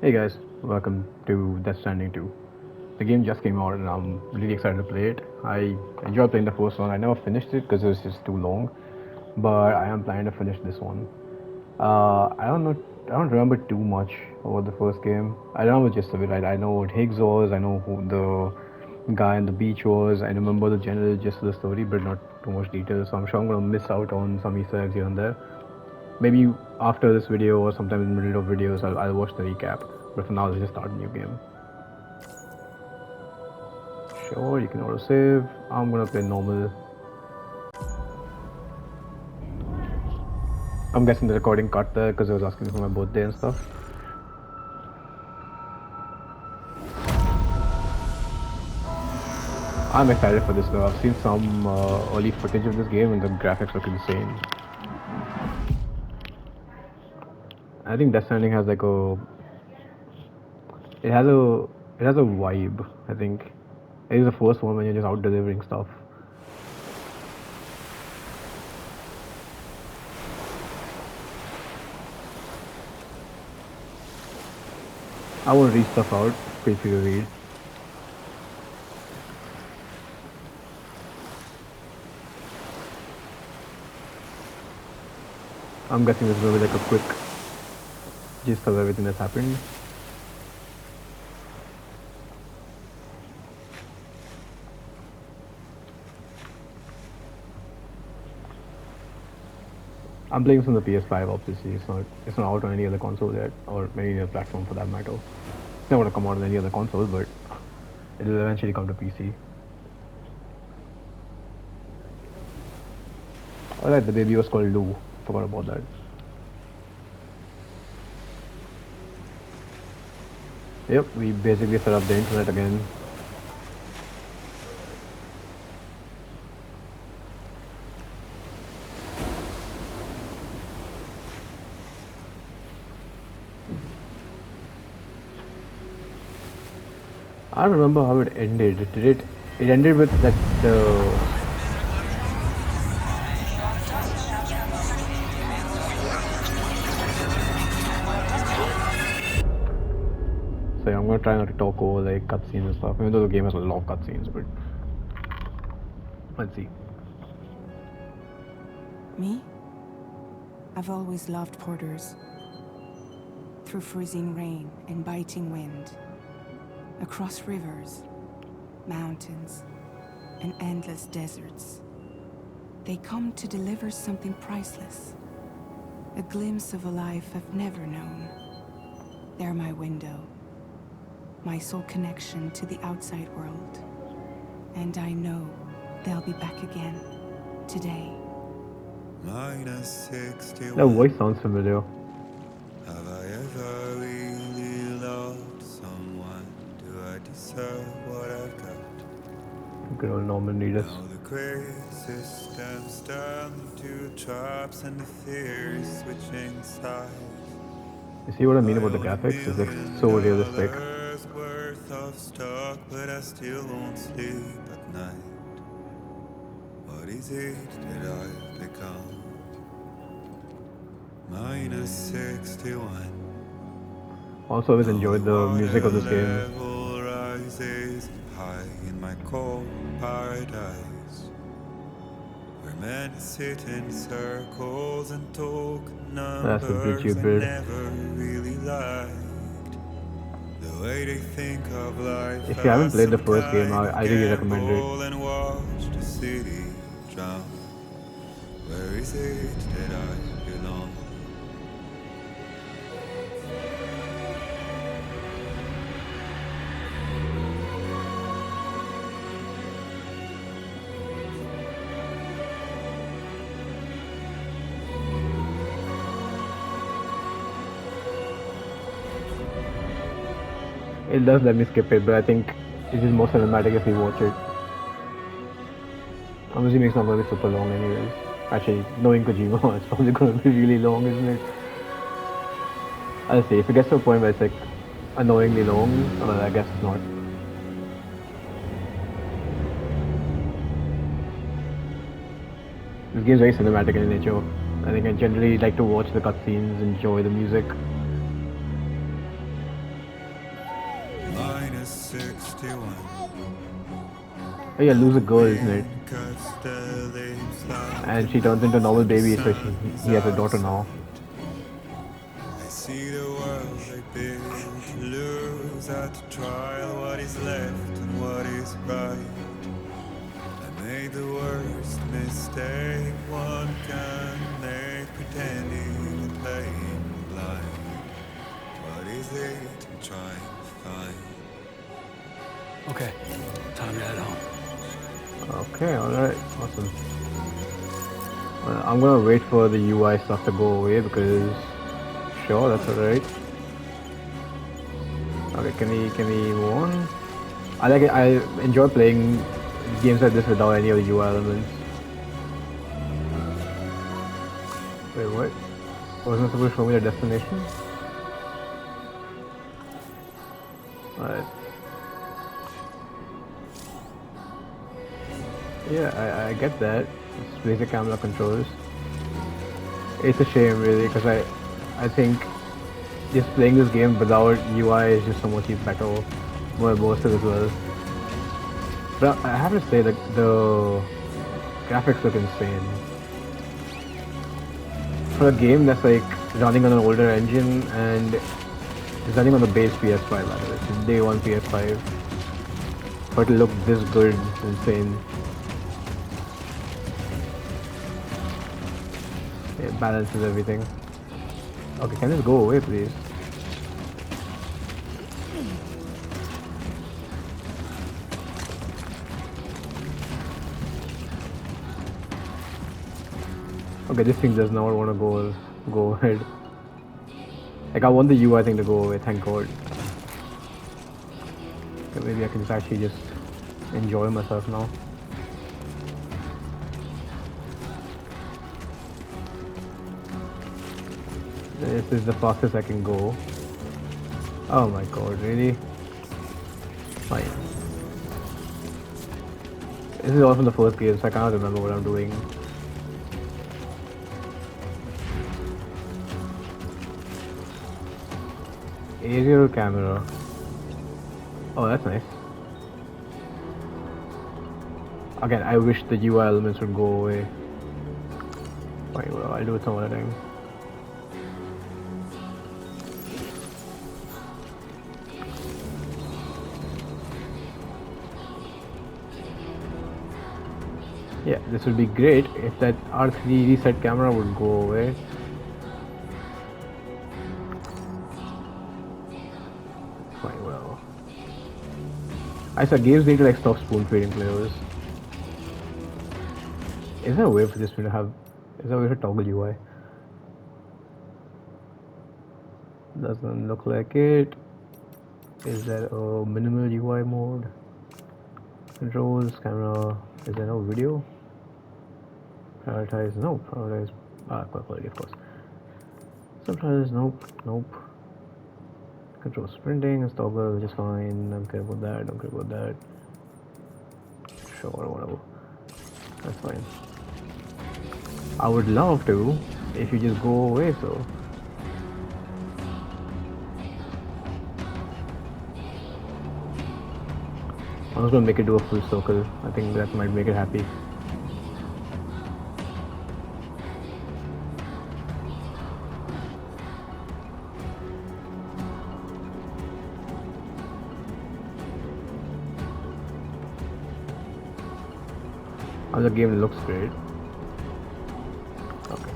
Hey guys, welcome to Death Stranding 2. The game just came out and I'm really excited to play it. I enjoyed playing the first one. I never finished it because it was just too long, but I am planning to finish this one. I don't know, I don't remember too much about the first game. I remember just a bit. I know what Higgs was, I know who the guy on the beach was, I remember the general gist of the story, but not too much detail, so I'm sure I'm gonna miss out on some Easter eggs here and there. Maybe after this video or sometime in the middle of videos, I'll watch the recap. But for now, let's just start a new game. Sure, you can auto save. I'm gonna play normal. I'm guessing the recording cut there because I was asking for my birthday and stuff. I'm excited for this though. I've seen some early footage of this game and the graphics look insane. I think Death Stranding has like a it has a it has a vibe. I think it is the first one when you're just out delivering stuff. I won't read stuff out. Feel free to read. I'm guessing this is gonna be like a quick gist of everything that's happened. I'm playing this on the PS5. Obviously, it's not out on any other console yet, or any other platform for that matter. It's not gonna come out on any other console, but it will eventually come to PC. Alright, the baby was called Lou. Forgot about that. Yep, we basically set up the internet again. I don't remember how it ended. It ended with that so yeah, I'm gonna try not to talk over like cutscenes and stuff. Even though the game has a lot of cutscenes, but let's see. Me? I've always loved porters. Through freezing rain and biting wind, across rivers, mountains, and endless deserts. They come to deliver something priceless, a glimpse of a life I've never known. They're my window, my sole connection to the outside world. And I know they'll be back again, today. That voice sounds familiar. Have I ever really loved someone? Do I deserve what I've got? Good old Norman Reedus. Now the gray systems turn to traps and the fear is switching sides. You see what I mean about the graphics? It's like so realistic. Worth of stock, but I still won't sleep at night. What is it that I've become? Minus 61. Also, always enjoyed the music of this game. Level rises high in my cold paradise, where men sit in circles and talk That's the bridge numbers you I built. never really liked. The way they think of life. If you haven't as played the some first game, kind of I really recommend it. gamble and watch the city drown. Where is it that I belong? It does let me skip it, but I think it is more cinematic if you watch it. I'm assuming it's not going to be super long anyways. Actually, knowing Kojima, it's probably going to be really long, isn't it? I'll see. If it gets to a point where it's like annoyingly long, well, I guess it's not. This game's very cinematic in nature. I think I generally like to watch the cutscenes, enjoy the music. 61. Oh yeah, lose a girl, isn't it? Wind cuts the leaves like And a she turns into a normal knife, the baby, so sun's he has a daughter now. outside. I see the world they build to lose at the trial, what is left and what is right. I made the worst mistake one can make, pretending and playing blind. What is it I'm trying to find? Okay, time to head home. Okay, alright, awesome. I'm gonna wait for the UI stuff to go away because sure, that's alright. Okay, can we move on? I like it. I enjoy playing games like this without any of the UI elements. Wait, what? Wasn't it supposed to show me the destination? Alright. Yeah, I get that. It's basic camera controls. It's a shame really because I think just playing this game without UI is just so much better, more immersive as well. But I have to say that the graphics look insane. For a game that's like running on an older engine and it's running on the base PS5 by the way, it's day one PS5. For it to look this good, it's insane. It balances everything. Okay, can this go away please? Okay, this thing does not want to go ahead. Like I want the UI thing to go away, thank god. Okay, maybe I can just actually just enjoy myself now. This is the fastest I can go. Oh my god, really? Fine. This is all from the first game, so I can't remember what I'm doing. Aerial camera. Oh, that's nice. Again, I wish the UI elements would go away. Fine, well, I'll do it some other time. Yeah, this would be great if that R3 reset camera would go away. Fine, well. I said games need to like stop spoon feeding players. Is there a way for this to have? Is there a way to toggle UI? Doesn't look like it. Is there a minimal UI mode? Controls, camera. Is there no video? Prioritize, no. Prioritize, quality of course. Subtitles, nope. Control sprinting and toggle, which is fine. Don't care about that. Sure, whatever. That's fine. I would love to if you just go away, so. I'm just gonna make it do a full circle. I think that might make it happy. The game looks great. Okay.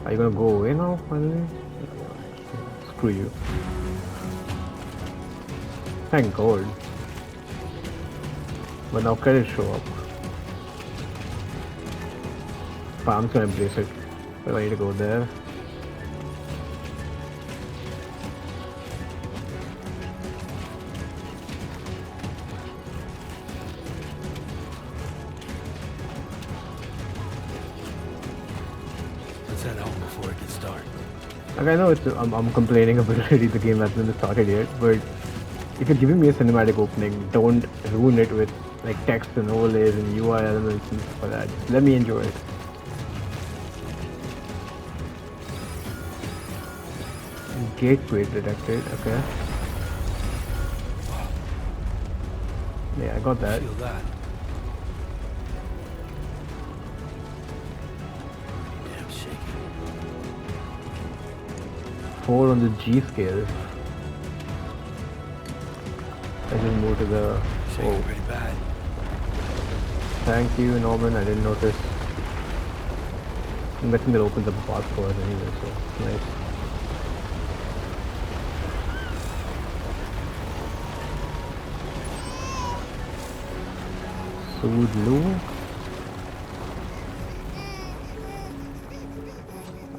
Are you gonna go away now finally? Screw you. Thank god. But now credits show up. Fine, I'm just gonna embrace it. Where do I need to go there? Head home before it gets dark. Like I know I'm complaining about already the game hasn't even started yet, but if you're giving me a cinematic opening, don't ruin it with like text and overlays and UI elements and stuff like that. Just let me enjoy it. Gateway detected, okay. Yeah, I got that. Feel that. Damn shaky. 4 on the G scale. I just moved to the... Shaking Oh, pretty bad. thank you, Norman. I didn't notice. I'm guessing that opens up a path for us anyway, so nice. Sudlu.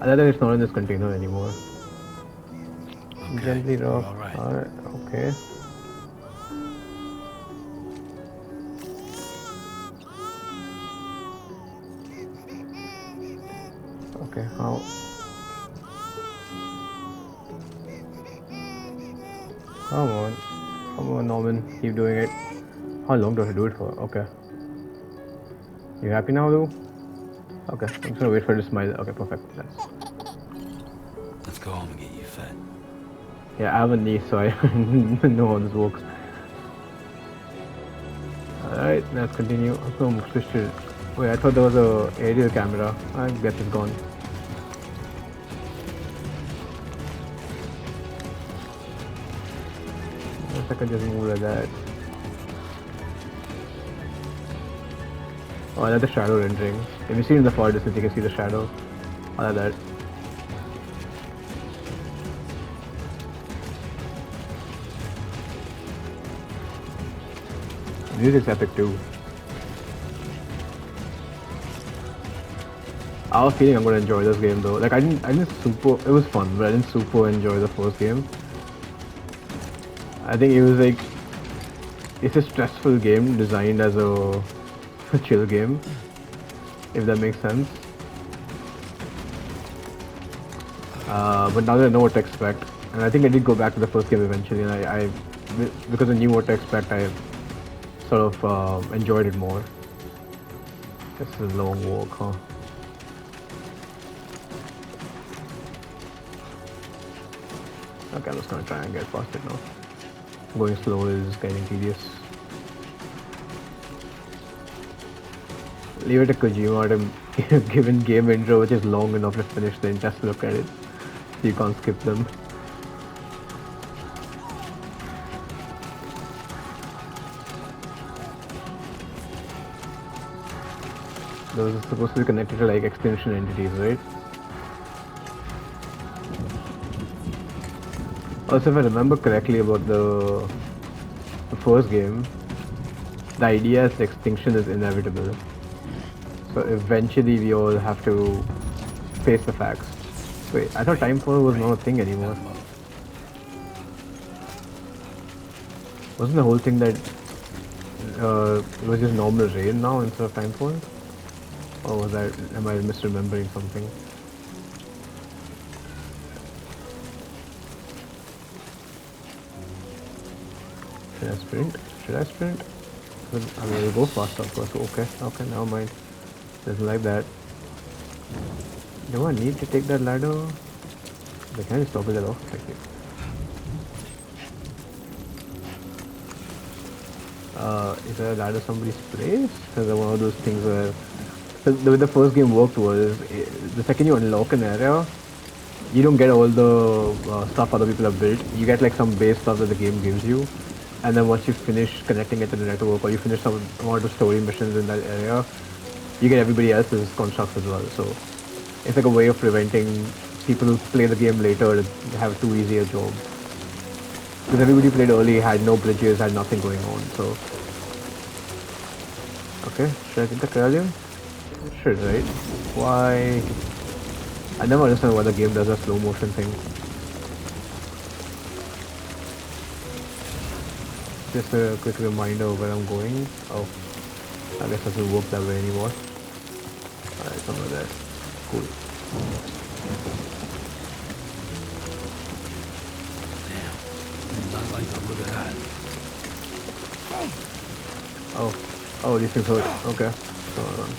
I don't think it's not in this container anymore. Okay, Gently you're rock. all right. Alright, okay. Okay, how? Come on. Come on, Norman. Keep doing it. How long do I have to do it for? Okay. You happy now, Lou? Okay, I'm just gonna wait for her to smile. Okay, perfect. Nice. Let's go home and get you fed. Yeah, I have a niece, so I know how this works. Alright, let's continue. So, switch to... Wait, I thought there was a aerial camera. I guess it's gone. I guess I can just move like that. Oh, I like the shadow rendering. If you see in the far distance, you can see the shadow. I like that. Music's epic too. I was feeling I'm gonna enjoy this game though. Like I didn't super. It was fun, but I didn't super enjoy the first game. I think it was like it's a stressful game designed as a chill game, if that makes sense. But now that I know what to expect, and I think I did go back to the first game eventually, and I because I knew what to expect, I sort of enjoyed it more. This is a long walk, huh? Okay, I'm just gonna try and get past it now. Going slow is getting tedious. Leave it to Kojima to given game intro which is long enough to finish, then just look at it. So you can't skip them. Those are supposed to be connected to like extension entities, right? Also, if I remember correctly about the first game, the idea is extinction is inevitable. So eventually we all have to face the facts. Wait, I thought Timefall was not a thing anymore. Wasn't the whole thing that it was just normal rain now instead of Timefall? Or was that, am I misremembering something? Should I sprint? Should I sprint? I mean, we'll go faster, of course. Okay, never mind. Doesn't like that. Do I need to take that ladder? I can just toggle that off. Thank you. Is there a ladder somebody's place? Is it one of those things where... So the way the first game worked was, the second you unlock an area, you don't get all the stuff other people have built. You get like some base stuff that the game gives you. And then once you finish connecting it to the network, or you finish some amount of story missions in that area, you get everybody else's constructs as well. So it's like a way of preventing people who play the game later to have too easy a job. Because everybody who played early had no bridges, had nothing going on. So okay, should I get the Corellium? Should, right? Why? I never understand why the game does a slow motion thing. Just a quick reminder of where I'm going. Oh, I guess it doesn't work that way anymore. Alright, somewhere there. Cool. Damn. Not like them. Look at that. Oh, these things hurt. Okay. Hold on.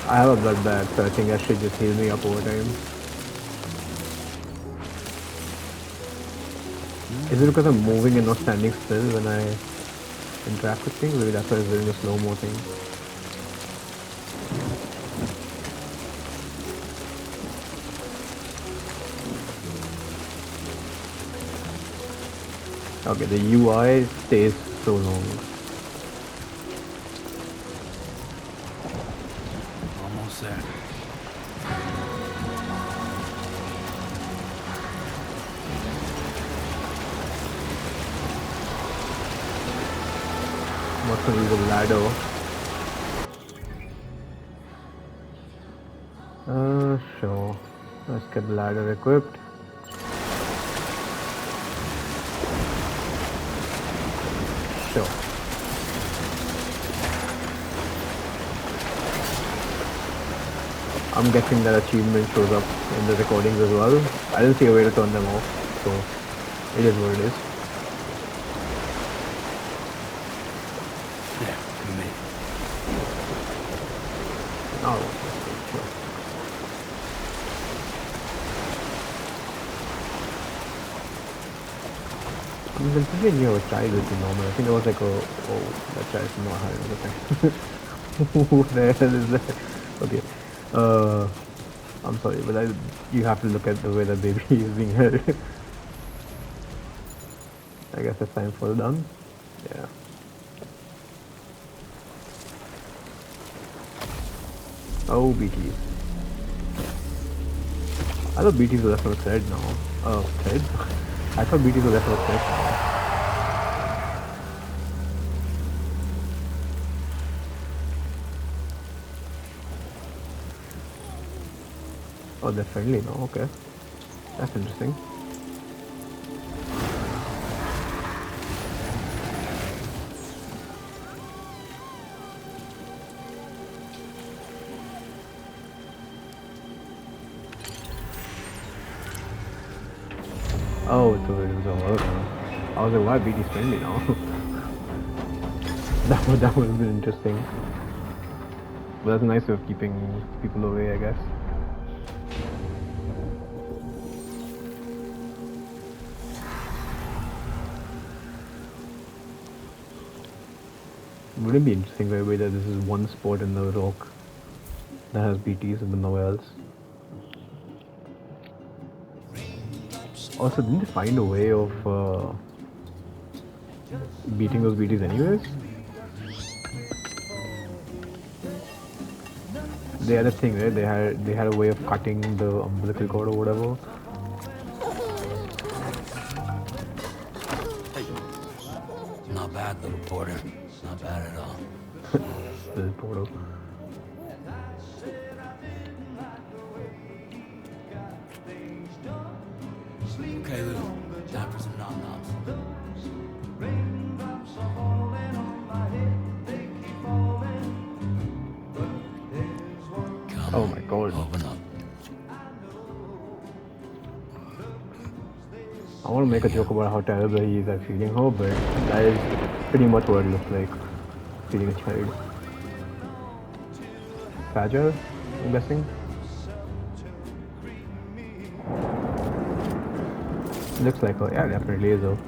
I have a blood bag, so I think that should just heal me up over time. Is it because I'm moving and not standing still when I interact with things? Maybe that's why it's doing a slow-mo thing. Okay, the UI stays so long. Almost there. What's gonna use a ladder? Sure. Let's get the ladder equipped. Sure. I'm guessing that achievement shows up in the recordings as well. I didn't see a way to turn them off, so it is what it is. There, we made it. Oh, okay, sure. I mean, considering you have a child with you normal, I think there was like a, oh, that child's not having a thing. Who the hell is that? Okay. I'm sorry, but you have to look at the way the baby is being held. I guess it's time for the done. Yeah. Oh, BTs. I thought BTs were left on a thread now. Thread? I thought BTs were left on a thread now. Oh, they're friendly now, okay. That's interesting. Oh, so it was a hologram. I was like, why BT's friendly now? that would have been interesting. But that's a nice way of keeping people away, I guess. Wouldn't it be interesting by the way that this is one spot in the rock that has BTs and nowhere else? Also, didn't they find a way of beating those BTs anyways? They had a thing, right? They had a way of cutting the umbilical cord or whatever. Not bad, little porter. Not bad at all. Little portal. Okay, little. Time for some nom-noms. Come Oh on, my god. open up. I want to make a joke about how terrible he is at feeding her, but that is pretty much what it looks like, feeding a child. Fragile, I'm guessing? Looks like her, yeah, definitely is though.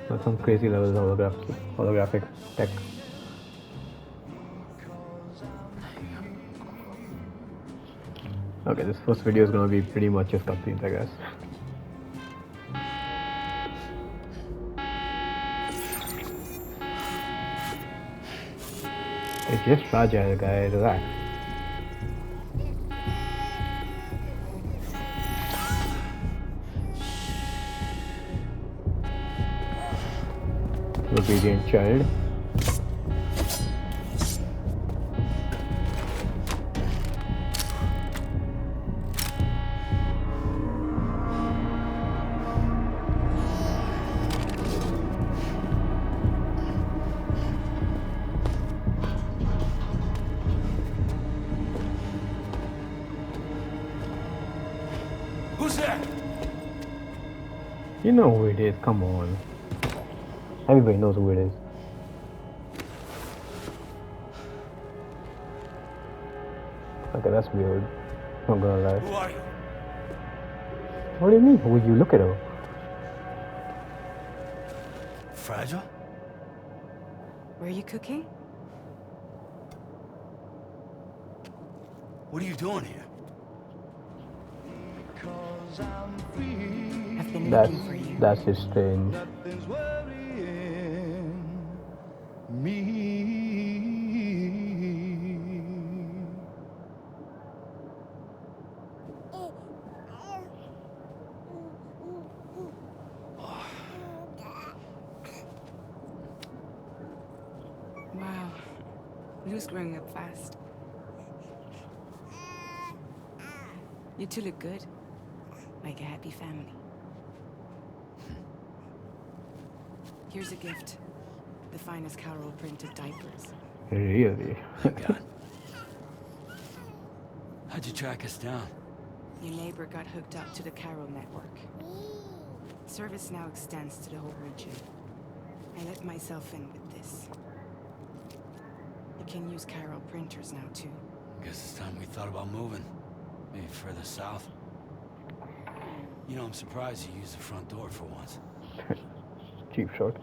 That's some crazy levels of holographic tech. Okay, this first video is gonna be pretty much just cutscenes, I guess. It's just fragile, guys, relax. Obedient child. Who's there? You know who it is, come on. Everybody knows who it is. Okay, that's weird. Not gonna lie. Who are you? What do you mean? Would you look at her? Fragile? Were you cooking? What are you doing here? I've been That's looking for you. that's just strange. Nothing's worrying me. Wow. Lou's growing up fast. You two look good. Like a happy family. Here's a gift. The finest Carol printed diapers. Really? God. How'd you track us down? Your neighbor got hooked up to the Carol network. Service now extends to the whole region. I let myself in with this. You can use Carol printers now too. Guess it's time we thought about moving. Maybe further south. You know, I'm surprised you used the front door for once. Cheap shot.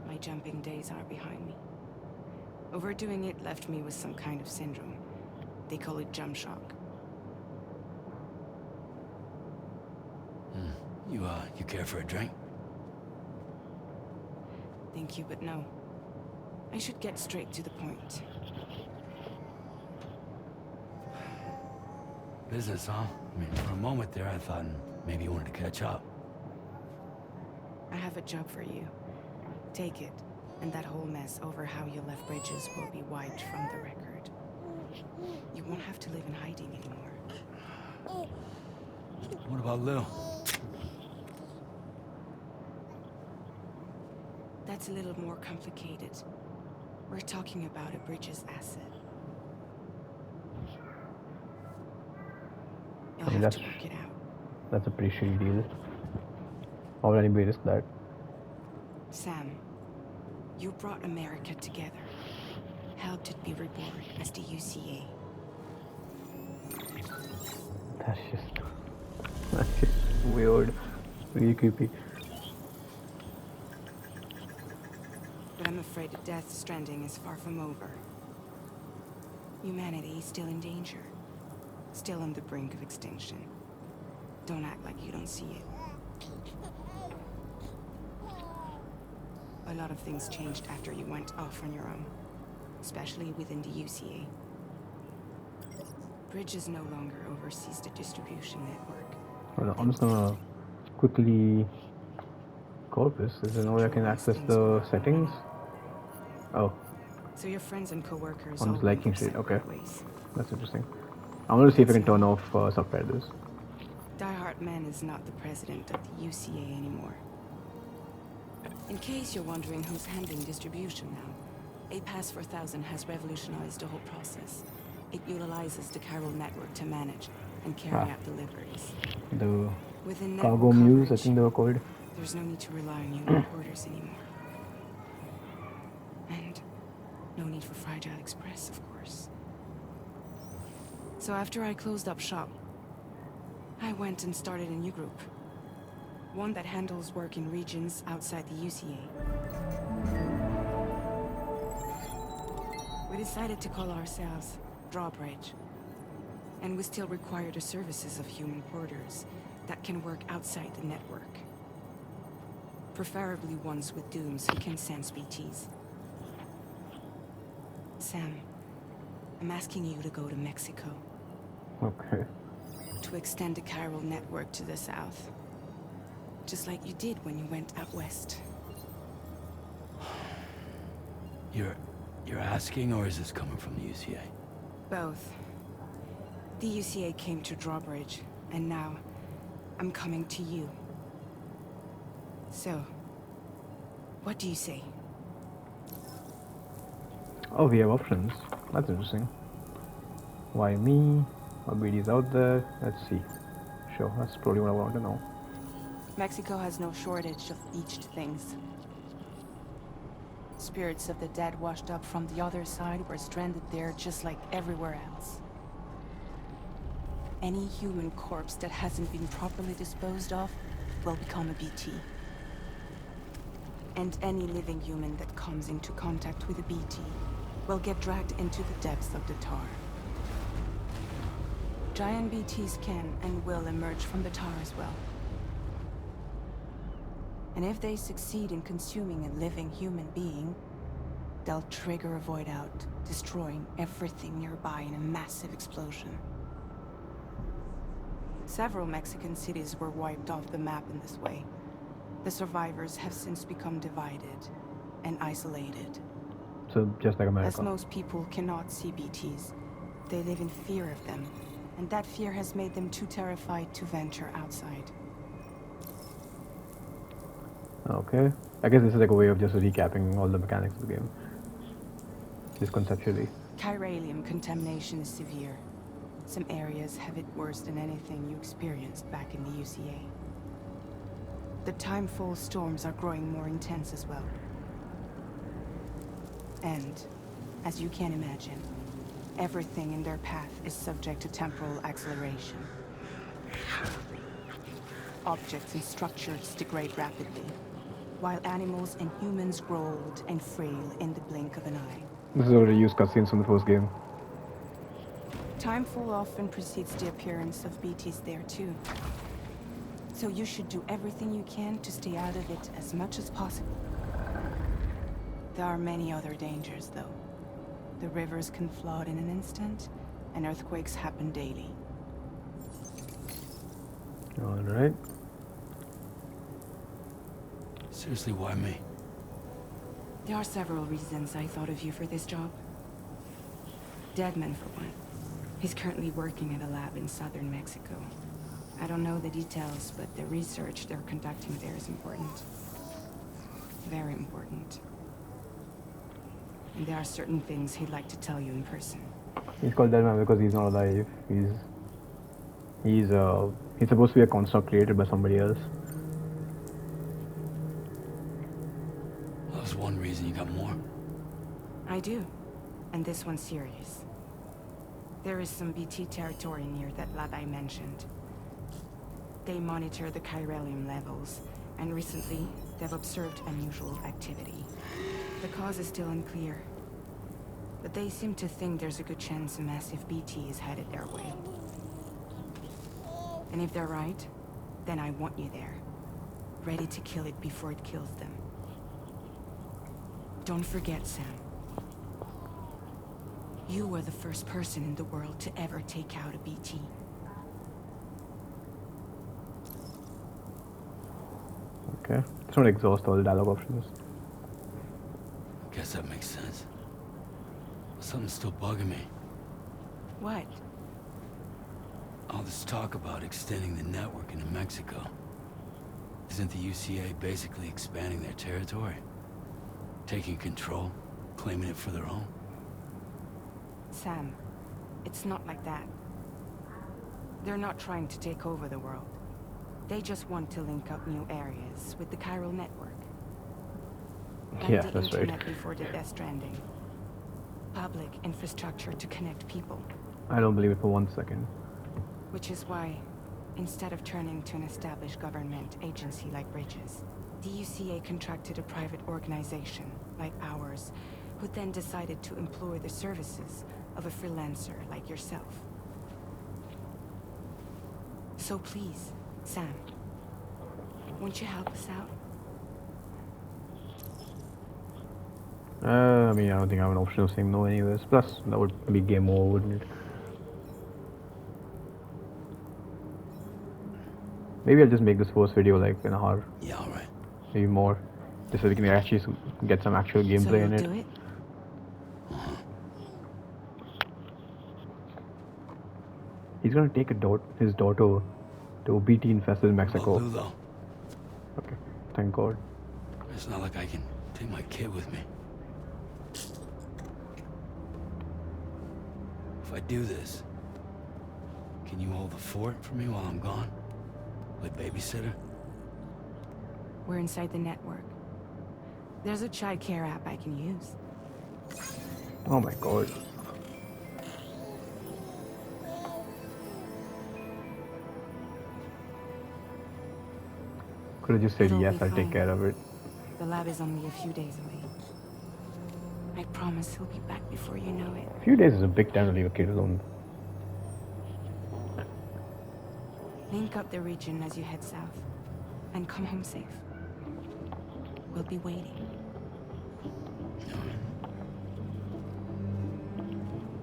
My jumping days are behind me. Overdoing it left me with some kind of syndrome. They call it jump shock. You care for a drink? Thank you, but no. I should get straight to the point. Business, huh? I mean, for a moment there, I thought maybe you wanted to catch up. I have a job for you. Take it, and that whole mess over how you left Bridges will be wiped from the record. You won't have to live in hiding anymore. What about Lou? That's a little more complicated. We're talking about a Bridges asset. You'll have that's to work it out. that's a pretty shitty deal. Why would anybody risk that? Sam, you brought America together. Helped it be reborn as the UCA. That's just weird. Really creepy. But I'm afraid that Death Stranding is far from over. Humanity is still in danger. Still on the brink of extinction. Don't act like you don't see it. A lot of things changed after you went off on your own. Especially within the UCA. Bridges no longer oversees the distribution network. Hold on, I'm just gonna quickly call this. Is there no way I can access the settings? Oh, So your friends and co-workers I'm all just went liking their shit. Okay, separate ways. that's interesting. I'm gonna see if I can turn off subtitles. Die Hard Man is not the president of the UCA anymore. In case you're wondering who's handling distribution now, A Pass 4000 has revolutionized the whole process. It utilizes the Carol network to manage and carry out deliveries. The Within cargo network mules, I coverage, think they were called. there's no need to rely on human reporters anymore. And no need for Fragile Express, of course. So after I closed up shop, I went and started a new group. One that handles work in regions outside the UCA. We decided to call ourselves Drawbridge. And we still require the services of human porters that can work outside the network. Preferably ones with dooms who can sense BTs. Sam, I'm asking you to go to Mexico. Okay. To extend the Carol network to the south. Just like you did when you went out west. You're asking, or is this coming from the UCA? Both. The UCA came to Drawbridge, and now I'm coming to you. So, what do you say? Oh, we have options. That's interesting. Why me? Our BD's out there. Let's see. Sure, that's probably what I want to know. Mexico has no shortage of beached things. Spirits of the dead washed up from the other side were stranded there just like everywhere else. Any human corpse that hasn't been properly disposed of will become a BT. And any living human that comes into contact with a BT will get dragged into the depths of the tar. Giant BTs can and will emerge from the tar as well. And if they succeed in consuming a living human being, they'll trigger a void out, destroying everything nearby in a massive explosion. Several Mexican cities were wiped off the map in this way. The survivors have since become divided and isolated. So just like As America. most people cannot see BTs, they live in fear of them, and that fear has made them too terrified to venture outside. Okay. I guess this is like a way of just recapping all the mechanics of the game. Just conceptually. Chiralium contamination is severe. Some areas have it worse than anything you experienced back in the UCA. The timefall storms are growing more intense as well. And, as you can imagine, everything in their path is subject to temporal acceleration. Objects and structures degrade rapidly, while animals and humans grow old and frail in the blink of an eye. This is already used cutscenes from the first game. Timefall often precedes the appearance of BTs there too. So you should do everything you can to stay out of it as much as possible. There are many other dangers, though. The rivers can flood in an instant, and earthquakes happen daily. Alright. Seriously, why me? There are several reasons I thought of you for this job. Deadman, for one. He's currently working at a lab in southern Mexico. I don't know the details, but the research they're conducting there is important. Very important. And there are certain things he'd like to tell you in person. He's called Deadman because he's not alive. He's supposed to be a construct created by somebody else. That was one reason. You got more? I do. And this one's serious. There is some BT territory near that lab I mentioned. They monitor the chiralium levels, and recently, they've observed unusual activity. The cause is still unclear, but they seem to think there's a good chance a massive BT is headed their way. And if they're right, then I want you there, ready to kill it before it kills them. Don't forget, Sam. You were the first person in the world to ever take out a BT. Okay. Let's not exhaust all the dialogue options. Guess that makes sense. Something's still bugging me. What? All this talk about extending the network into Mexico. Isn't the UCA basically expanding their territory? Taking control, claiming it for their own? Sam, it's not like that. They're not trying to take over the world. They just want to link up new areas with the chiral network. Like Yeah, the that's right. internet before the Death Stranding. Public infrastructure to connect people. I don't believe it for 1 second. Which is why, instead of turning to an established government agency like Bridges, the UCA contracted a private organization, like ours, who then decided to employ the services of a freelancer like yourself. So please, Sam, won't you help us out? I mean, I don't think I have an option of saying no anyways. Plus, that would be game over, wouldn't it? Maybe I'll just make this first video like an hour, Yeah, alright. maybe more, just so we can actually get some actual So gameplay you'll in it. do it? He's gonna take his daughter to a BT infested I'll Mexico. do though. Okay, thank God. It's not like I can take my kid with me. If I do this, can you hold the fort for me while I'm gone? Play babysitter? We're inside the network. There's a child care app I can use. Oh my god. Could have just said It'll yes, be I'll take fine. care of it. The lab is only a few days away. I promise he'll be back before you know it. A few days is a big time to leave a kid alone. Link up the region as you head south. And come home safe. We'll be waiting.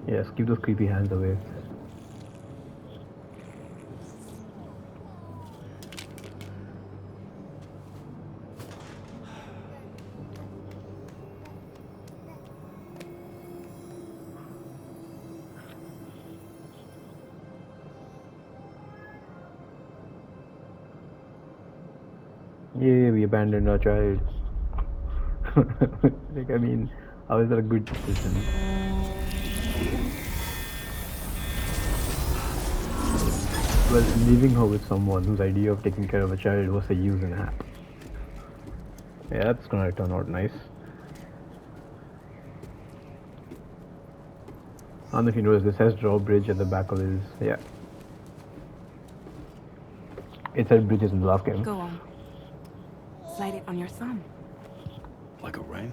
Yes, keep those creepy hands away. Yeah, we abandoned our child. Like, I mean, how is that a good decision? Well, leaving her with someone whose idea of taking care of a child was to use an app. Yeah, that's gonna turn out nice. I don't know if you noticed, this has drawbridge at the back of his. Yeah. It said bridges in the last game. Go on. Slide it on your thumb. Like a ring?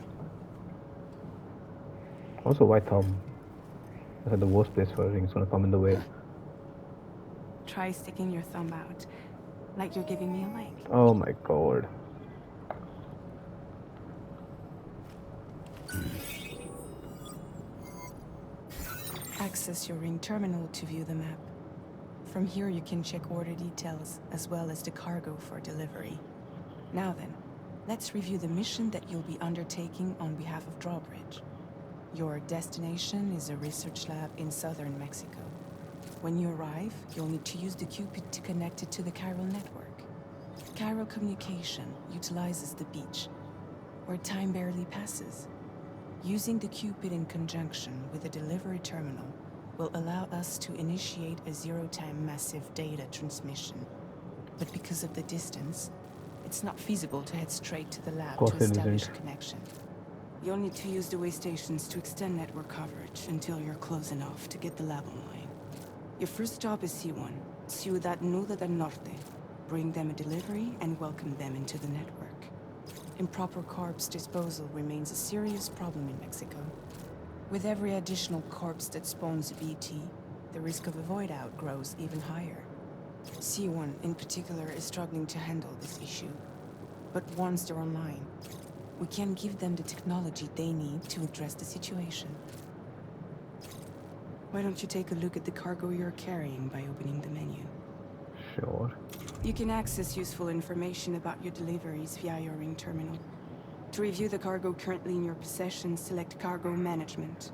Also, why thumb? That's like the worst place for a ring. It's gonna come in the way. Try sticking your thumb out. Like you're giving me a leg. Oh my god. Access your ring terminal to view the map. From here you can check order details, as well as the cargo for delivery. Now then, let's review the mission that you'll be undertaking on behalf of Drawbridge. Your destination is a research lab in southern Mexico. When you arrive, you'll need to use the Cupid to connect it to the chiral network. Chiral communication utilizes the beach, where time barely passes. Using the Cupid in conjunction with a delivery terminal will allow us to initiate a zero-time massive data transmission. But because of the distance, it's not feasible to head straight to the lab Course to it establish isn't. a connection. You'll need to use the way stations to extend network coverage until you're close enough to get the lab online. Your first stop is C1, Ciudad Nuda del Norte. Bring them a delivery and welcome them into the network. Improper corpse disposal remains a serious problem in Mexico. With every additional corpse that spawns a BT, the risk of a void out grows even higher. C1 in particular is struggling to handle this issue. But once they're online, we can give them the technology they need to address the situation. Why don't you take a look at the cargo you're carrying by opening the menu? Sure. You can access useful information about your deliveries via your ring terminal. To review the cargo currently in your possession, select Cargo Management.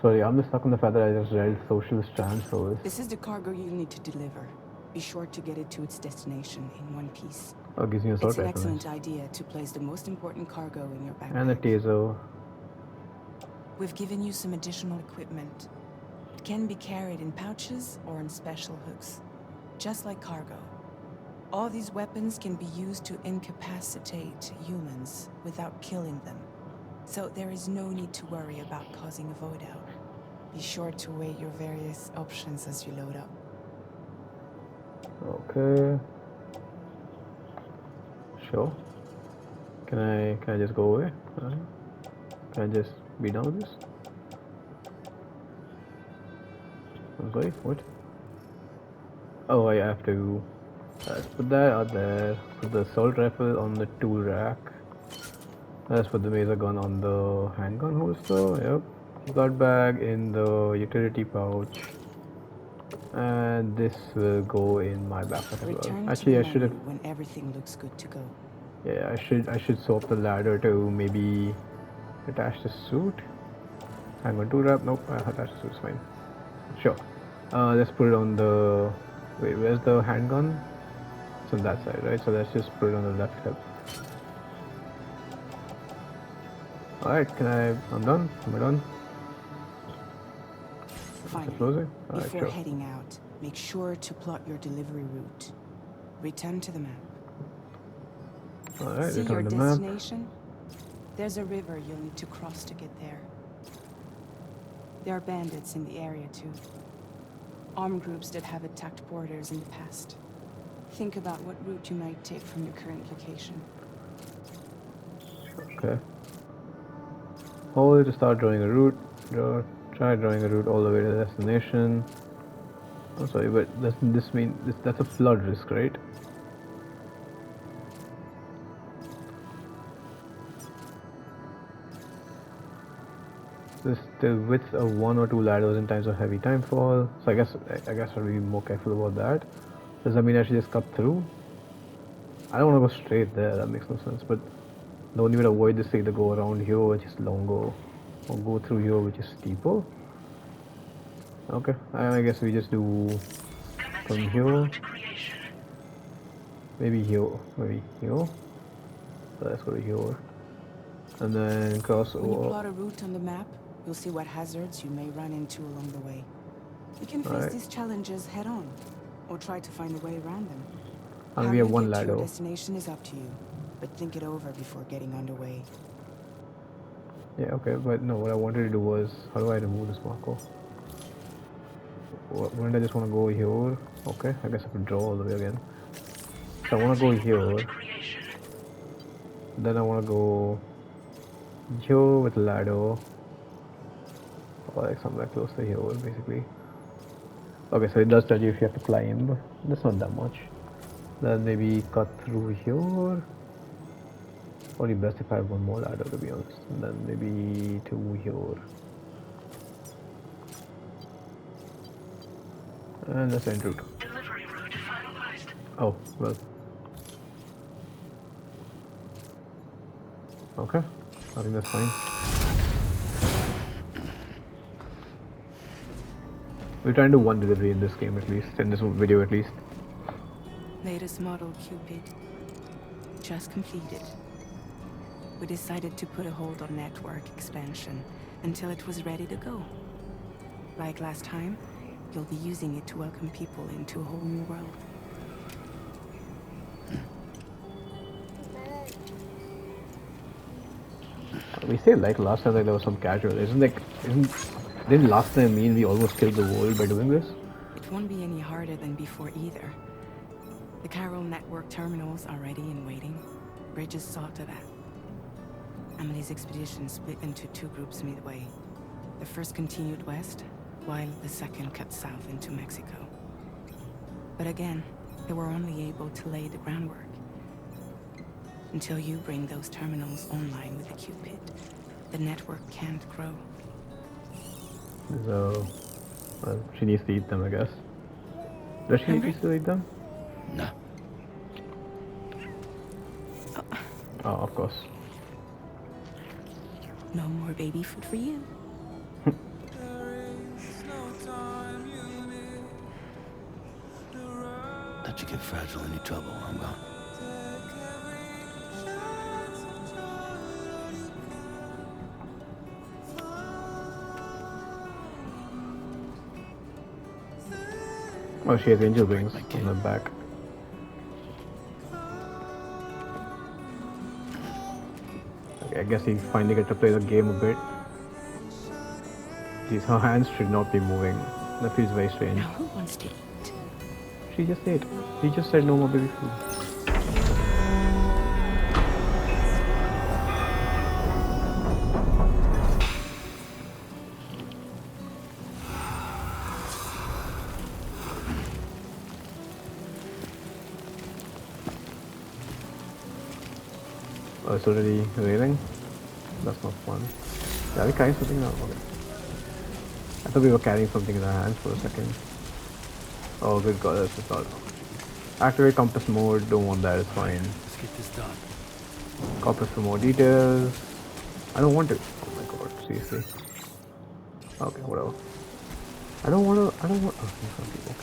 Sorry, I'm just stuck on the fact that I just read socialist transfers. This is the cargo you'll need to deliver. Be sure to get it to its destination in one piece. Oh, gives me a sort It's an of excellent idea to place the most important cargo in your backpack. and a taser. We've given you some additional equipment. It can be carried in pouches or in special hooks, just like cargo. All these weapons can be used to incapacitate humans without killing them. So there is no need to worry about causing a void out. Be sure to weigh your various options as you load up. Okay. Sure. Can I just go away? Can I just be done with this? I'm sorry, what? Oh, I have to let's put that out there. Put the assault rifle on the tool rack. Let's put the laser gun on the handgun holster. Yep. Gun bag in the utility pouch. And this will go in my backpack as well. Return Actually, to I the should have. menu when everything looks good to go. Yeah, I should swap the ladder to maybe attach the suit. Hang on, tool wrap. Nope, attach the suit's fine. Sure. Let's put it on the. Wait, where's the handgun? It's on that side, right? So let's just put it on the left hip. Alright, I'm done. Am I done? Finally, Closing? Alright, before sure. heading out, make sure to plot your delivery route. Return to the map. Alright, See it's your on the map. destination? There's a river you'll need to cross to get there. There are bandits in the area too. Armed groups that have attacked borders in the past. Think about what route you might take from your current location. Okay. Hold to start drawing a route. Try drawing a route all the way to the destination. I'm sorry, but doesn't this mean that's a flood risk, right? This the width of 1 or 2 ladders in times of heavy timefall. So I guess I'll be more careful about that. Does that mean I should just cut through? I don't want to go straight there. That makes no sense. But the only way to avoid this is either go around here, which is longer, or go through here, which is steeper. Okay, I guess we just do from here. Maybe here. Maybe here. So let's go to here. And then cross When you over. plot a route on the map, you'll see what hazards you may run into along the way. You can face Alright. these challenges head on, or try to find a way around them. And How we have you one get to your ladder. destination is up to you, but think it over before getting underway. Yeah, okay, but no, what I wanted to do was, how do I remove this marker? Wouldn't I just want to go here? Okay, I guess I could draw all the way again. So I want to go here. Then I want to go here with ladder. Or like somewhere close to here, basically. Okay, so it does tell you if you have to climb. That's not that much. Then maybe cut through here. Probably best if I have one more ladder, to be honest. And then maybe two here. And that's end route. Delivery route finalized. Oh, well. Okay, I think that's fine. We're trying to do one delivery in this game at least, in this video at least. Latest model Cupid. Just completed. We decided to put a hold on network expansion until it was ready to go. Like last time, you'll be using it to welcome people into a whole new world. We say like last time, like there was some casual. Didn't last time mean we almost killed the world by doing this? It won't be any harder than before either. The Chiral network terminals are ready and waiting. Bridges saw to that. Emily's expedition split into two groups midway. The first continued west, while the second cut south into Mexico. But again, they were only able to lay the groundwork. Until you bring those terminals online with the Cupid, the network can't grow. So, well, she needs to eat them, I guess. Does she need to eat them? No. Oh, of course. No more baby food for you. Let you get fragile any trouble, I'm gone. Oh, she has angel wings on the back. Okay, I guess he finally get to play the game a bit. Jeez, her hands should not be moving. That feels very strange. Now who wants to eat? She just ate. He just said no more baby food. Oh, it's already raining? That's not fun. Are we carrying something now? Okay. I thought we were carrying something in our hands for a second. Oh, good god, that's just not. Activate compass mode, don't want that, it's fine. Let's get this done. Compass for more details. I don't want it. Oh my god, seriously. Okay, whatever. I don't want. Oh, okay.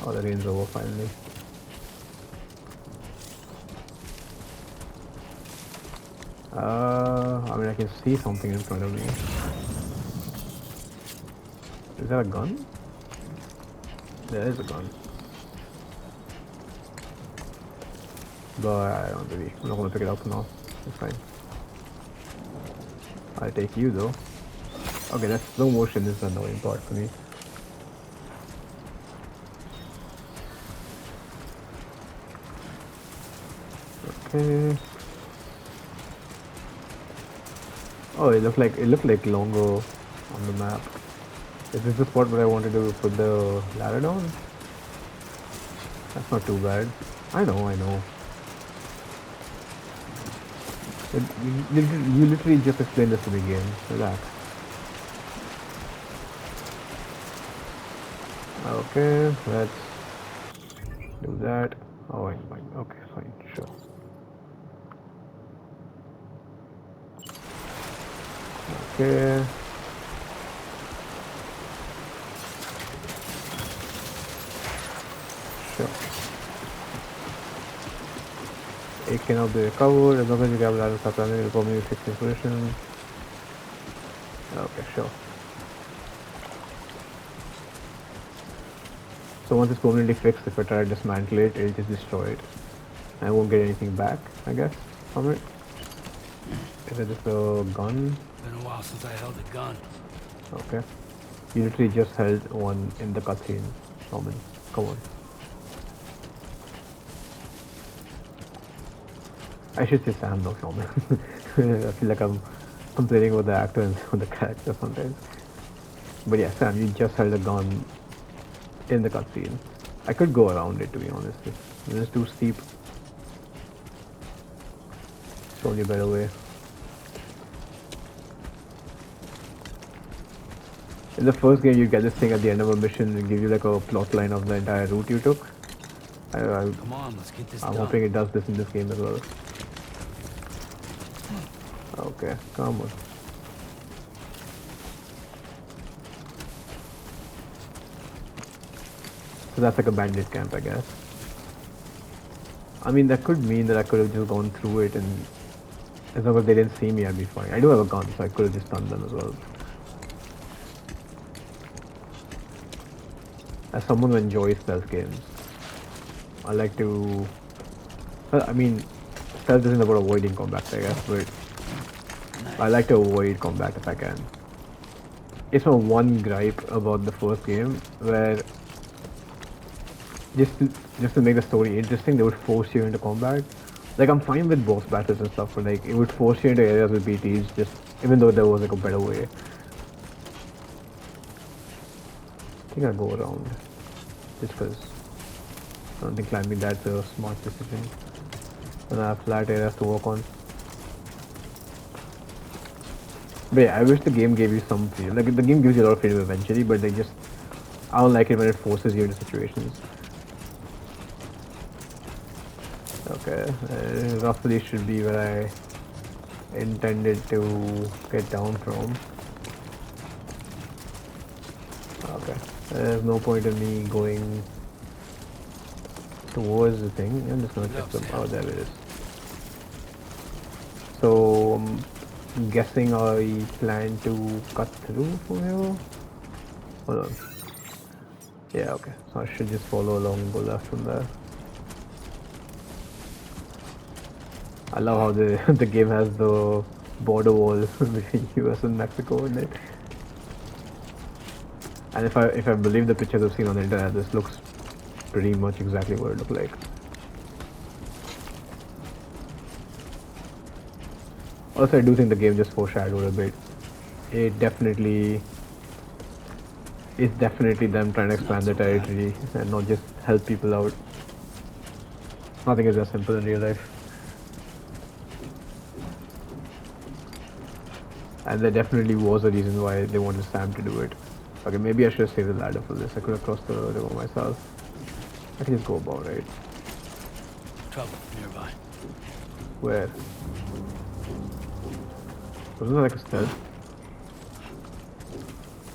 Oh, the rain's over finally. I mean, I can see something in front of me. Is that a gun? There is a gun. but I don't really. I'm not gonna pick it up for now. It's fine. I'll take you though. Okay, that slow motion is the annoying part for me. Okay. Oh, it looked like longer on the map. Is this the spot where I wanted to put the ladder down? That's not too bad. I know, I know. You literally just explained this to me again. Relax. Okay, let's do that. Oh, I fine. Okay, fine, sure. Okay. Sure. It cannot be recovered as long as you grab ladder stop running, it'll probably fix this position. Okay, sure. So once it's permanently fixed, if I try to dismantle it, it'll just destroy it. I won't get anything back, I guess, from it. Is it just a gun? Been a while since I held a gun. Okay. You literally just held one in the cutscene, Norman. Come on. I should say Sam, not Norman. I feel like I'm complaining about the actor and the character sometimes. But yeah, Sam, you just held a gun in the cutscene. I could go around it, to be honest. It's too steep. It's only a better way. In the first game, you get this thing at the end of a mission and give you like a plot line of the entire route you took. Come on, let's get this I'm done. hoping it does this in this game as well. Okay, come on. So that's like a bandit camp, I guess. I mean, that could mean that I could have just gone through it and as long as they didn't see me, I'd be fine. I do have a gun, so I could have just stunned them as well. As someone who enjoys stealth games, I like to... Well, I mean, stealth isn't about avoiding combat, I guess, but I like to avoid combat if I can. It's my one gripe about the first game, where just to make the story interesting, they would force you into combat. Like, I'm fine with boss battles and stuff, but like, it would force you into areas with BTs, just even though there was like a better way. I think I'll go around, just because I don't think climbing that's a smart decision. And I have flat areas to work on. But yeah, I wish the game gave you some freedom. Like, the game gives you a lot of freedom eventually, but they just... I don't like it when it forces you into situations. Okay, roughly should be where I intended to get down from. Okay, there's no point in me going towards the thing. I'm just gonna check them. Oh, there it is. So I'm guessing I plan to cut through from here. Hold on. Yeah, okay. So I should just follow along and go left from there. I love how the game has the border wall between US and Mexico in it. And if I believe the pictures I've seen on the internet, this looks pretty much exactly what it looked like. Also, I do think the game just foreshadowed a bit. It's definitely them trying to expand the territory and not just help people out. Nothing is as simple in real life. And there definitely was a reason why they wanted Sam to do it. Okay, maybe I should have saved the ladder for this. I could have crossed the river myself. I can just go about, right? Trouble nearby. Where? Wasn't there like a stealth?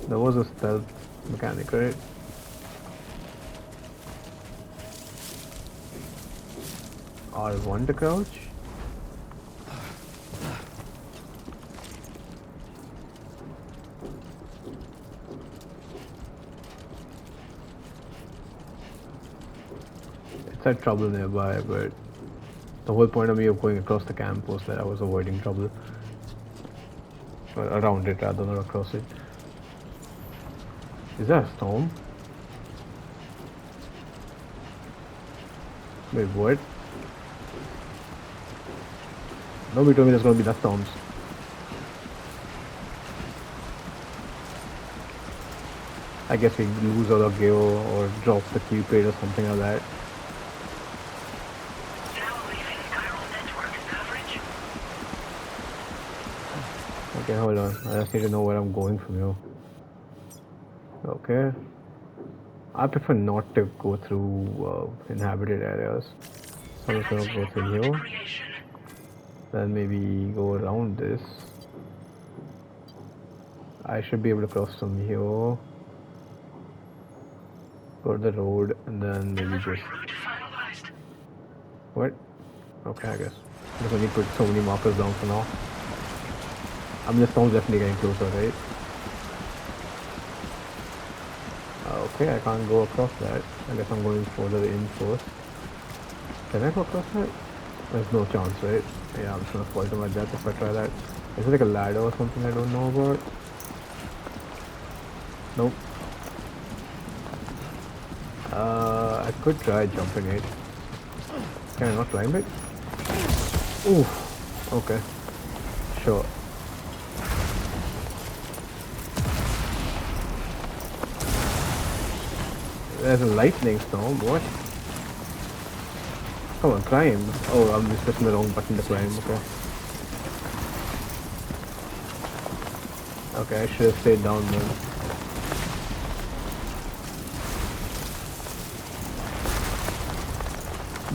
There was a stealth mechanic, right? R1 to crouch? It's had trouble nearby, but The whole point of me of going across the camp was that I was avoiding trouble. Or around it rather than across it. Is that a storm? Wait, what? Nobody told me there's gonna be that storms. I guess we lose all our gear or drop the key crate or something like that. Now leaving chiral network coverage. Okay, hold on. I just need to know where I'm going from here. Okay. I prefer not to go through inhabited areas. So I'm just gonna go through here. Creation. Then maybe go around this. I should be able to cross from here. Go to the road and then maybe Delivery just... route finalized. What? Okay, I guess. Because I need to put so many markers down for now. I mean, the storm's definitely getting closer, right? Okay, I can't go across that. I guess I'm going further in first. Can I go across that? There's no chance, right? Yeah, I'm just gonna fall to my death if I try that. Is it like a ladder or something I don't know about? Nope. I could try jumping it. Can I not climb it? Oof. Okay. Sure. There's a lightning storm, what? Come on, climb. Oh, I'm just pressing the wrong button to climb, okay. Okay, I should have stayed down then.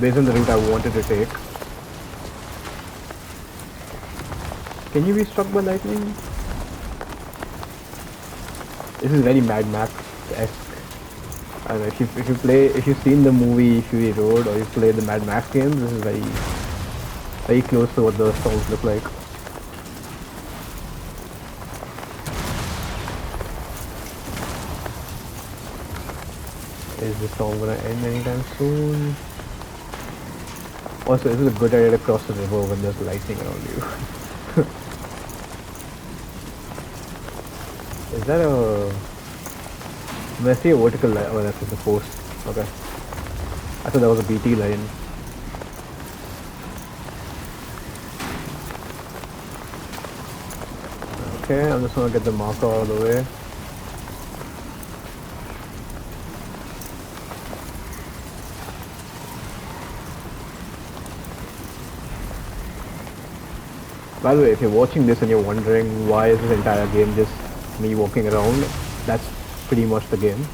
Based on the route I wanted to take. Can you be struck by lightning? This is very Mad Max-esque. I don't know, if you've seen the movie Fury Road or you played the Mad Max games, this is very close to what the storms look like. Is the storm gonna end anytime soon? Also, is it a good idea to cross the river when there's lightning around you? Is that a... When I see a vertical line, oh that's just a post. Okay. I thought that was a BT line. Okay, I'm just gonna get the marker out of the way. By the way, if you're watching this and you're wondering why is this entire game just me walking around, that's pretty much the game.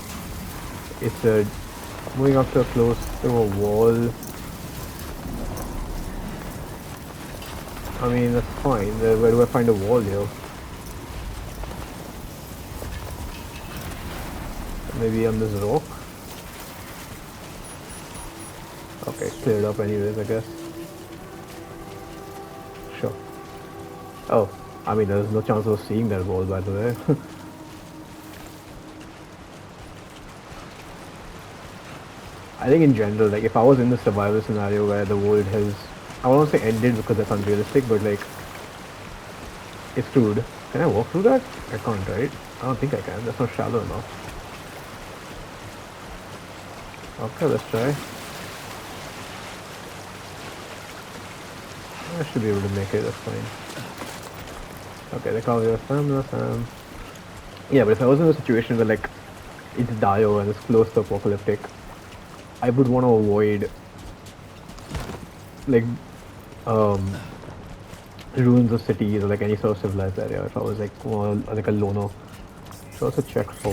It's moving up so close to a wall. I mean, that's fine. Where do I find a wall here? Maybe on this rock? Okay, it's cleared up anyways, I guess. Sure. Oh, I mean, there's no chance of seeing that wall, by the way. I think in general, like, if I was in the survival scenario where the world has, I won't say ended because that's unrealistic, but like, it's screwed. Can I walk through that? I can't, right? I don't think I can. That's not shallow enough. Okay, let's try. I should be able to make it, that's fine. Okay, they call you Sam. Yeah, but if I was in a situation where like it's dire and it's close to apocalyptic, I would want to avoid like ruins of cities or like any sort of civilized area if I was like more like a loner. Should also check for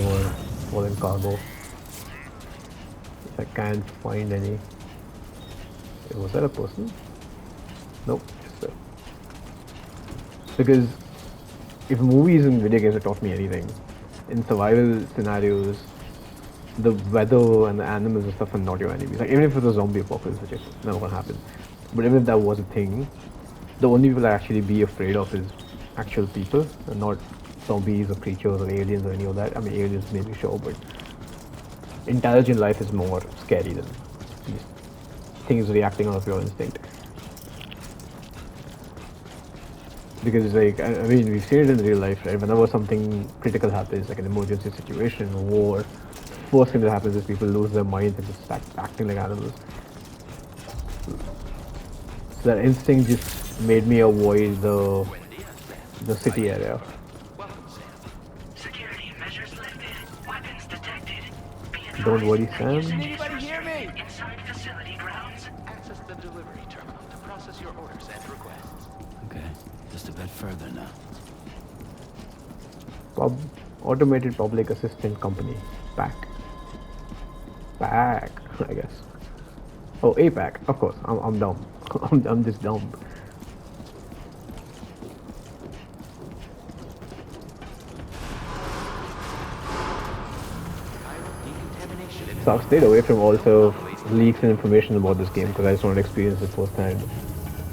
fallen cargo. If I can't find any. Wait, was that a person? Nope, just there. Because if movies and video games have taught me anything, in survival scenarios, the weather and the animals and stuff are not your enemies. Like even if it was a zombie apocalypse, which is never gonna happen, but even if that was a thing, the only people I actually be afraid of is actual people, and not zombies or creatures or aliens or any of that. I mean, aliens maybe sure, but intelligent life is more scary than these things reacting out of your instinct. because like I mean we've seen it in real life, right? Whenever something critical happens, like an emergency situation or war, first thing that happens is people lose their minds and just start acting like animals. So that instinct just made me avoid the city area. Security measures lifted. Weapons detected. Be Don't advised worry, that Sam. usage is Anybody hear me? restricted inside facility grounds. Access the delivery terminal to process your orders and requests. Okay, just a bit further now. Automated public assistant company. Pack. Pack, I guess. Oh, APAC. Of course. I'm dumb. I'm just dumb. Decontamination. So I've stayed away from also leaks and information about this game because I just wanted to experience it firsthand.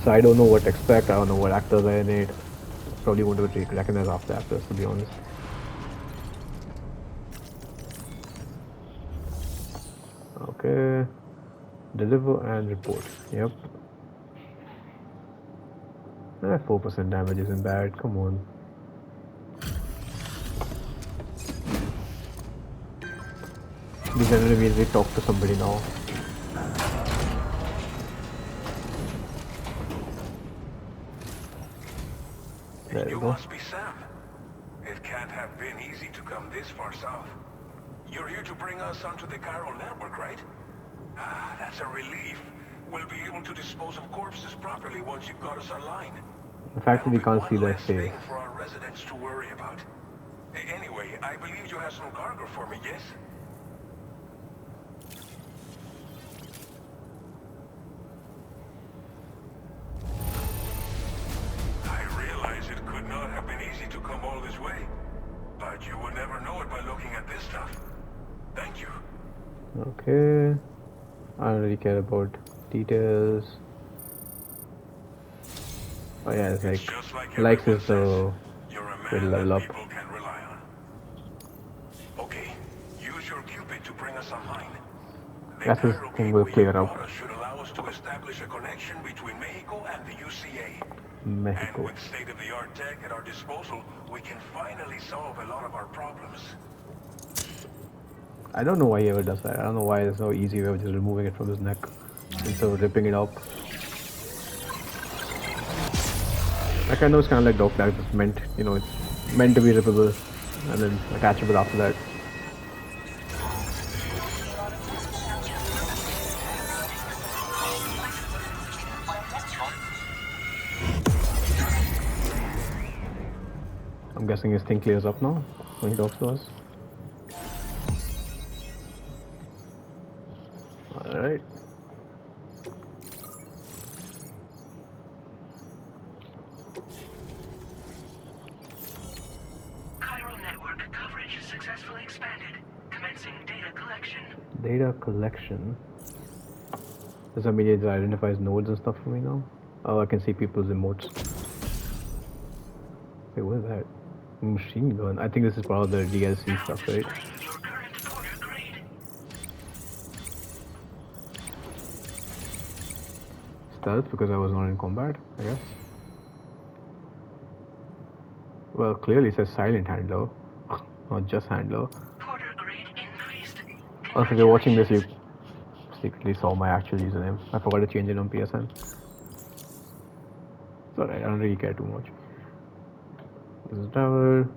So I don't know what to expect. I don't know what actors are in it. Probably won't be able to recognize half the actors, to be honest. Okay. Deliver and report. Yep. 4% damage isn't bad. Come on. This generally means we talk to somebody now. There you go. Must be Sam. It can't have been easy to come this far south. You're here to bring us onto the chiral network, right? Ah, that's a relief. We'll be able to dispose of corpses properly once you've got us online. The fact that we can't see their One less face. thing for our residents to worry about. Anyway, I believe you have some cargo for me, yes? I realize it could not have been easy to come all this way, but you would never know it by looking at this stuff. Thank you. Okay. I don't really care about details. Oh yeah, it's like Just like likes everyone is the says, you're a way to man level that up. people can rely on. Okay, use your Cupid to bring us online. The That's his chiral thing, we'll gateway clear you it up. brought us should allow us to establish a connection between Mexico and the UCA. Mexico. And with state-of-the-art tech at our disposal, we can finally solve a lot of our problems. I don't know why he ever does that. I don't know why there's no easy way of just removing it from his neck instead of ripping it up. Like I know it's kind of like dog tags. It's meant, you know, it's meant to be rippable and then attachable after that. I'm guessing his thing clears up now when he talks to us. Alright. Chiral network coverage is successfully expanded. Commencing data collection. Data collection. Does that mean it identifies nodes and stuff for me now? Oh, I can see people's emotes. Wait, what is that? Machine gun. I think this is part of the DLC stuff, right? Displaying your current porter grade. Stealth because I was not in combat, I guess. Well, clearly it says silent handler, not just handler. Porter grade increased. Also, if you're watching this, you secretly saw my actual username. I forgot to change it on PSN. It's alright, I don't really care too much. This is tower.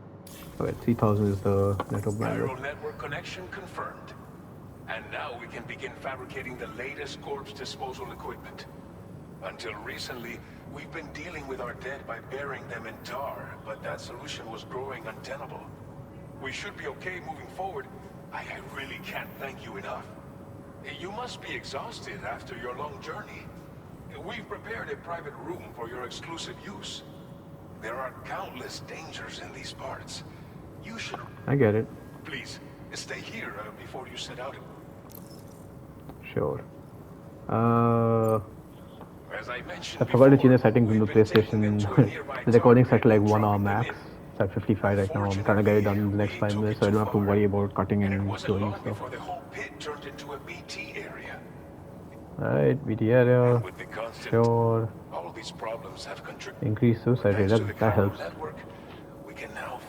Okay, 3000 is the network bandwidth. Chiral network connection confirmed. And now we can begin fabricating the latest corpse disposal equipment. Until recently, we've been dealing with our dead by burying them in tar, but that solution was growing untenable. We should be okay moving forward. I really can't thank you enough. You must be exhausted after your long journey. We've prepared a private room for your exclusive use. There are countless dangers in these parts. You should... I get it. Please, stay here before you set out. Sure. As I mentioned I forgot to change the before, settings in the we've been taking them to a PlayStation. nearby The recording tower set to like and 1 hour dropping them max. in. It's at 55 right now. I'm trying to get it done in the next 5 minutes so I don't have to worry about cutting And it and wasn't doing long stuff. before the whole pit turned into a BT area. Alright, BT area. With the constant, Sure. all these problems have contributed. Increase suicide rate. Thanks to the That chiral helps. network, we can now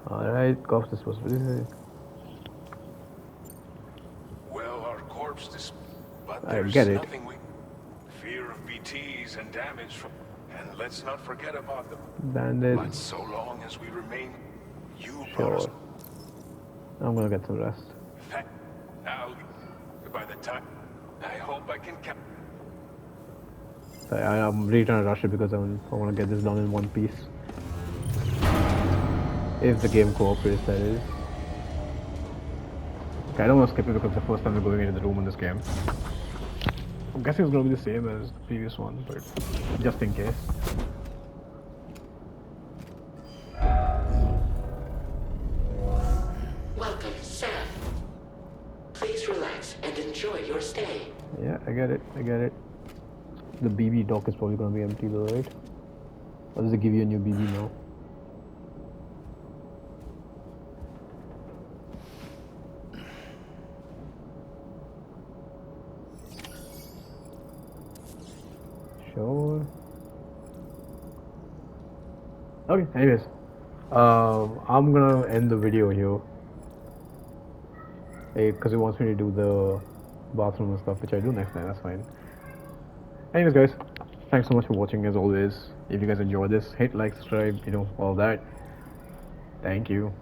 Alright, golf disposable. well, our corpse but I there's get it. nothing we fear of BTs and damage from, and let's not forget about them. Bandit. But so long as we remain, you brought Sure. us. I'm gonna get some rest. Now, by the time, I hope I can I'm really trying to rush it because I want to get this done in one piece. If the game cooperates, that is. Okay, I don't want to skip it because it's the first time we're going into the room in this game. I'm guessing it's going to be the same as the previous one, but just in case. Welcome, Sam. Please relax and enjoy your stay. Yeah, I get it. The BB dock is probably going to be empty though, right? Or does it give you a new BB now? Sure. Okay, anyways. I'm gonna end the video here. Because it wants me to do the bathroom and stuff, which I do next time, that's fine. Anyways guys, thanks so much for watching as always. If you guys enjoyed this, hit like, subscribe, all that. Thank you.